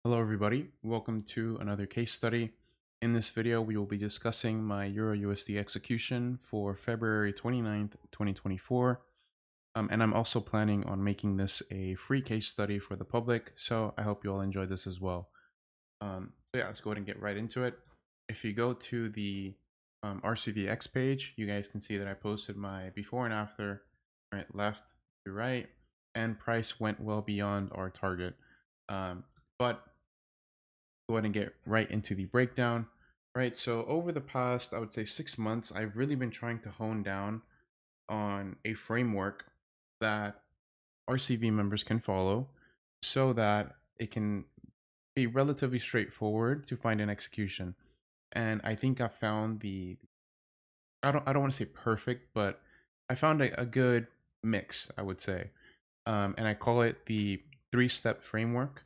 Hello everybody, welcome to another case study. In this video, we will be discussing my EURUSD execution for February 29th, 2024. And I'm also planning on making this a free case study for the public, so I hope you all enjoy this as well. So yeah, let's go ahead and get right into it. If you go to the RCVX page, you guys can see that I posted my before and after, right, left to right, and price went well beyond our target. But go ahead and get right into the breakdown. Right, so over the past, I would say 6 months, I've really been trying to hone down on a framework that RCV members can follow so that it can be relatively straightforward to find an execution. And I think I found I don't want to say perfect, but I found a good mix, I would say. And I call it the 3-step framework.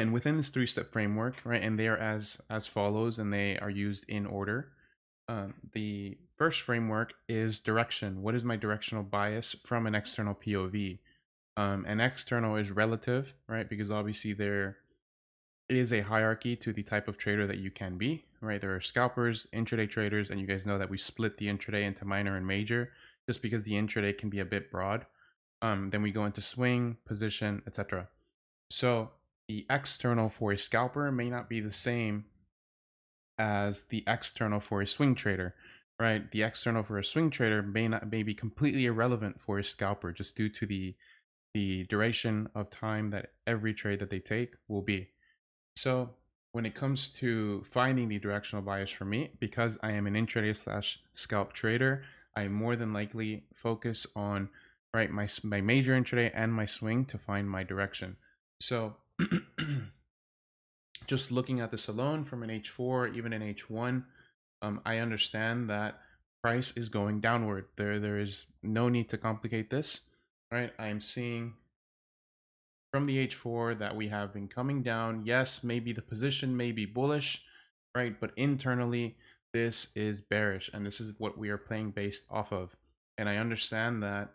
And within this 3-step framework, right, and they are as follows, and they are used in order. The first framework is direction. What is my directional bias from an external POV? And external is relative, right? Because obviously there is a hierarchy to the type of trader that you can be, right? There are scalpers, intraday traders, and you guys know that we split the intraday into minor and major, just because the intraday can be a bit broad. Then we go into swing, position, etc. So the external for a scalper may not be the same as the external for a swing trader, right? The external for a swing trader may be completely irrelevant for a scalper just due to the duration of time that every trade that they take will be. So when it comes to finding the directional bias for me, because I am an intraday slash scalp trader, I more than likely focus on right my major intraday and my swing to find my direction. So just looking at this alone from an H4, even an H1, I understand that price is going downward. There is no need to complicate this, right? I am seeing from the H4 that we have been coming down. Yes, maybe the position may be bullish, right? But internally, this is bearish, and this is what we are playing based off of. And I understand that,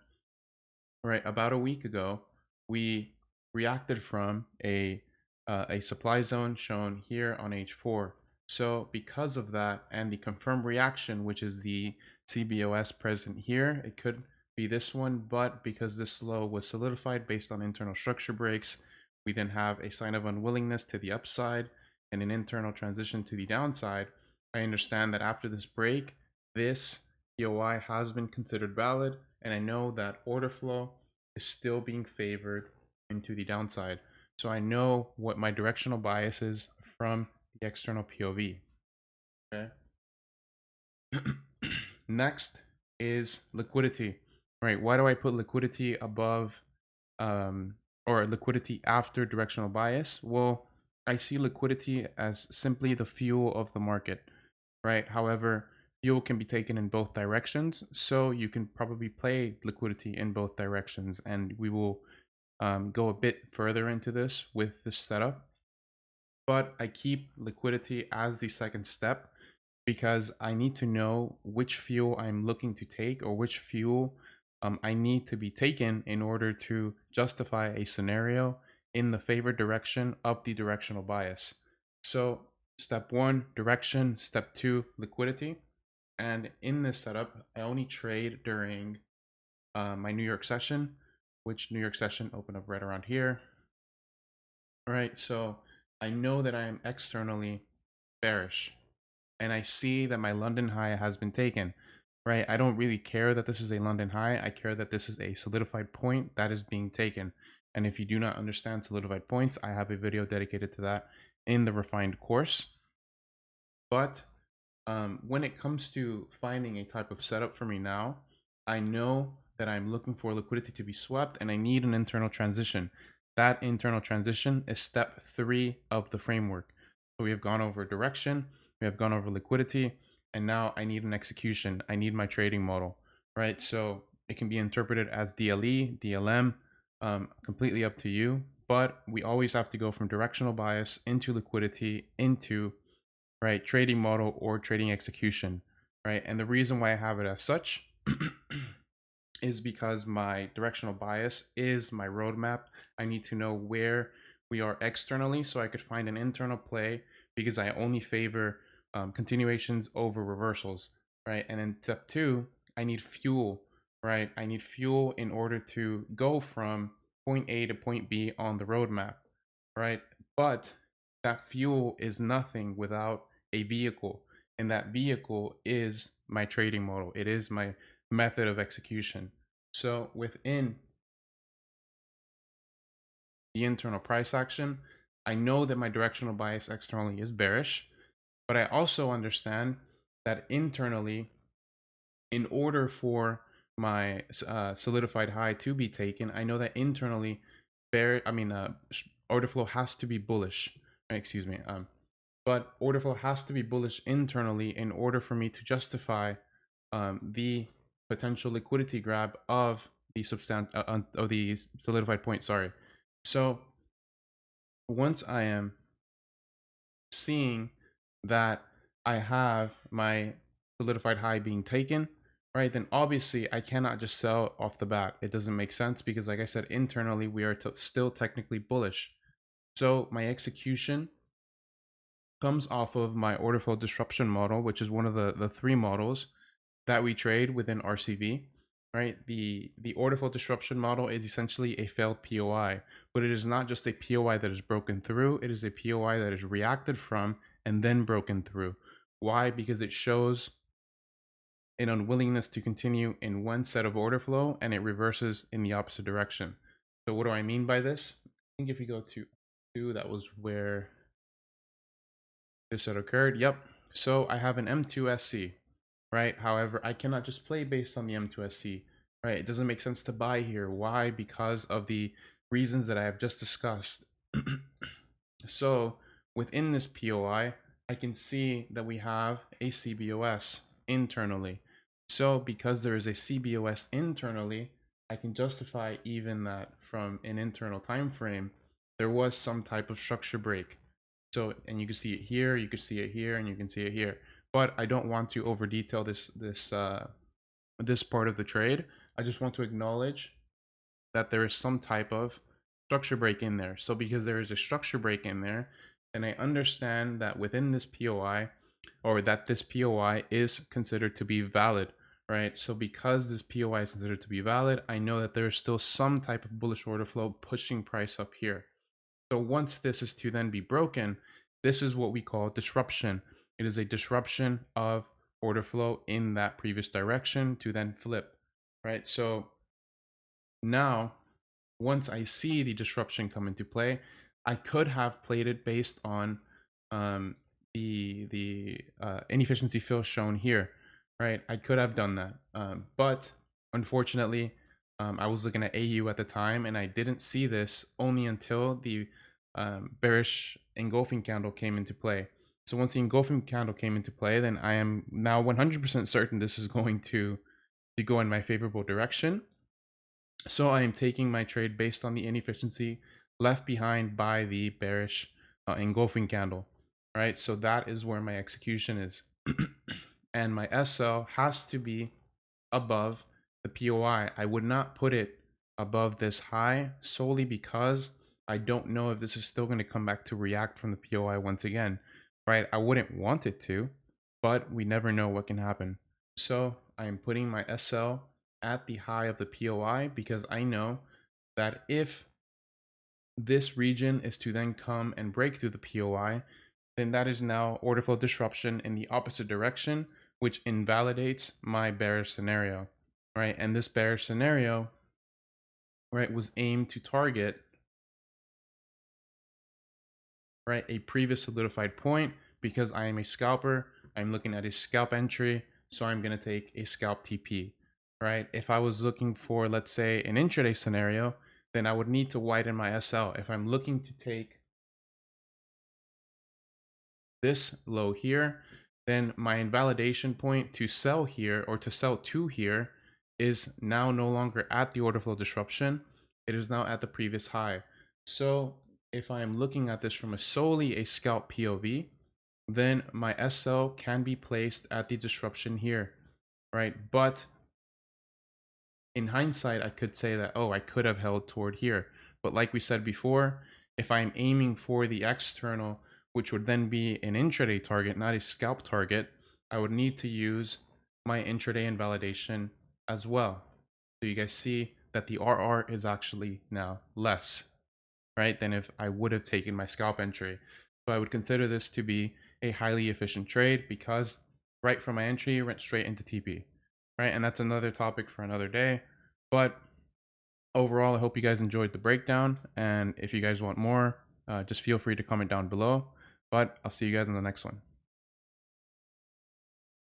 right, about a week ago, we reacted from a supply zone shown here on H4. So because of that and the confirmed reaction, which is the CBOS present here, it could be this one, but because this low was solidified based on internal structure breaks, we then have a sign of unwillingness to the upside and an internal transition to the downside. I understand that after this break, this POI has been considered valid, and I know that order flow is still being favored into the downside. So I know what my directional bias is from the external POV. Okay. Next is liquidity. Right? Why do I put liquidity above or liquidity after directional bias? Well, I see liquidity as simply the fuel of the market, right? However, fuel can be taken in both directions, so you can probably play liquidity in both directions, and we will go a bit further into this with this setup. But I keep liquidity as the second step because I need to know which fuel I'm looking to take or which fuel I need to be taken in order to justify a scenario in the favored direction of the directional bias. So step 1, direction. Step 2, liquidity. And in this setup, I only trade during my New York session, which New York session opened up right around here. All right, so I know that I am externally bearish, and I see that my London high has been taken, right? I don't really care that this is a London high. I care that this is a solidified point that is being taken. And if you do not understand solidified points, I have a video dedicated to that in the refined course. But when it comes to finding a type of setup for me now, I know that I'm looking for liquidity to be swept and I need an internal transition. That internal transition is step 3 of the framework. So we have gone over direction, we have gone over liquidity, and now I need an execution. I need my trading model, right? So it can be interpreted as DLE, DLM, completely up to you. But we always have to go from directional bias into liquidity into right trading model or trading execution, right? And the reason why I have it as such is because my directional bias is my roadmap. I need to know where we are externally, so I could find an internal play because I only favor continuations over reversals, right? And then step two, I need fuel, right? I need fuel in order to go from point A to point B on the roadmap, right? But that fuel is nothing without a vehicle, and that vehicle is my trading model. It is my method of execution. So within the internal price action, I know that my directional bias externally is bearish, but I also understand that internally, in order for my solidified high to be taken, I know that internally, order flow has to be bullish. Excuse me. But order flow has to be bullish internally in order for me to justify the potential liquidity grab of the of the solidified point. Sorry. So once I am seeing that I have my solidified high being taken, right, then obviously I cannot just sell off the bat. It doesn't make sense because, like I said, internally we are still technically bullish. So my execution comes off of my order flow disruption model, which is one of the three models that we trade within RCV, right? The order flow disruption model is essentially a failed POI, but it is not just a POI that is broken through, it is a POI that is reacted from and then broken through. Why? Because it shows an unwillingness to continue in one set of order flow and it reverses in the opposite direction. So what do I mean by this? I think if you go to 2, that was where this had occurred. Yep. So I have an M2SC, right? However, I cannot just play based on the M2SC, right? It doesn't make sense to buy here. Why? Because of the reasons that I have just discussed. So within this POI, I can see that we have a CBOS internally. So because there is a CBOS internally, I can justify even that from an internal time frame, there was some type of structure break. So, and you can see it here, you can see it here, and you can see it here. But I don't want to over detail this part of the trade. I just want to acknowledge that there is some type of structure break in there. So because there is a structure break in there, and I understand that within this POI, or that this POI is considered to be valid, right? So because this POI is considered to be valid, I know that there is still some type of bullish order flow pushing price up here. So once this is to then be broken, this is what we call disruption. It is a disruption of order flow in that previous direction to then flip, right? So now, once I see the disruption come into play, I could have played it based on the inefficiency fill shown here, right? I could have done that, but unfortunately, I was looking at AU at the time, and I didn't see this only until the bearish engulfing candle came into play. So once the engulfing candle came into play, then I am now 100% certain this is going to go in my favorable direction. So I am taking my trade based on the inefficiency left behind by the bearish engulfing candle, right? So that is where my execution is. And my SL has to be above the POI. I would not put it above this high solely because I don't know if this is still going to come back to react from the POI once again, right? I wouldn't want it to, but we never know what can happen. So I am putting my SL at the high of the POI because I know that if this region is to then come and break through the POI, then that is now order flow disruption in the opposite direction, which invalidates my bearish scenario, right? And this bearish scenario, right, was aimed to target, right, a previous solidified point. Because I am a scalper, I'm looking at a scalp entry, so I'm going to take a scalp TP, right? If I was looking for, let's say, an intraday scenario, then I would need to widen my SL. If I'm looking to take this low here, then my invalidation point to sell here, or to sell to here, is now no longer at the order flow disruption. It is now at the previous high. So if I am looking at this from solely a scalp POV, then my SL can be placed at the disruption here, right? But in hindsight, I could say that, oh, I could have held toward here. But like we said before, if I'm aiming for the external, which would then be an intraday target, not a scalp target, I would need to use my intraday invalidation as well. So you guys see that the RR is actually now less, right, than if I would have taken my scalp entry. So I would consider this to be a highly efficient trade because right from my entry, it went straight into TP, right? And that's another topic for another day. But overall, I hope you guys enjoyed the breakdown. And if you guys want more, just feel free to comment down below. But I'll see you guys in the next one.